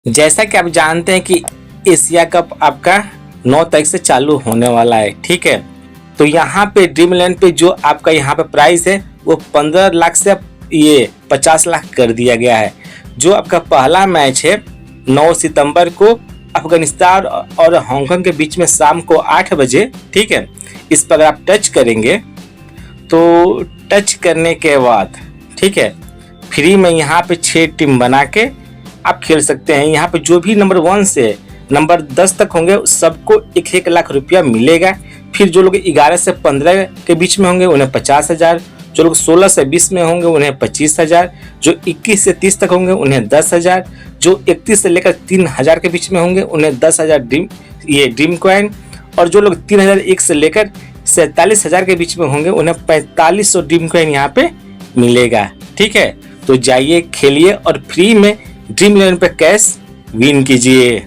जैसा कि आप जानते हैं कि एशिया कप आपका 9 तारीख से चालू होने वाला है, ठीक है। तो यहाँ पे ड्रीम11 पे जो आपका यहाँ पे प्राइस है वो 15 लाख से ये 50 लाख कर दिया गया है। जो आपका पहला मैच है 9 सितंबर को अफगानिस्तान और हांगकांग के बीच में शाम को 8 बजे, ठीक है। इस पर आप टच करेंगे तो टच करने के बाद, ठीक है, फ्री में यहाँ पे 6 टीम बना के आप खेल सकते हैं। यहाँ पे जो भी नंबर 1 से नंबर 10 तक होंगे सबको 1-1 लाख रुपया मिलेगा। फिर जो लोग 11 से 15 के बीच में होंगे उन्हें 50,000, जो लोग 16 से 20 में होंगे उन्हें 25,000, जो 21 से 30 तक होंगे उन्हें 10,000, जो 31 से लेकर 3,000 के बीच में होंगे उन्हें 10,000 ड्रीम कॉइन, और जो लोग 3,001 से लेकर 47,000 के बीच में होंगे उन्हें 4500 ड्रीम कॉइन यहाँ पे मिलेगा, ठीक है। तो जाइए खेलिए और फ्री में ड्रीम11 पे कैश विन कीजिए।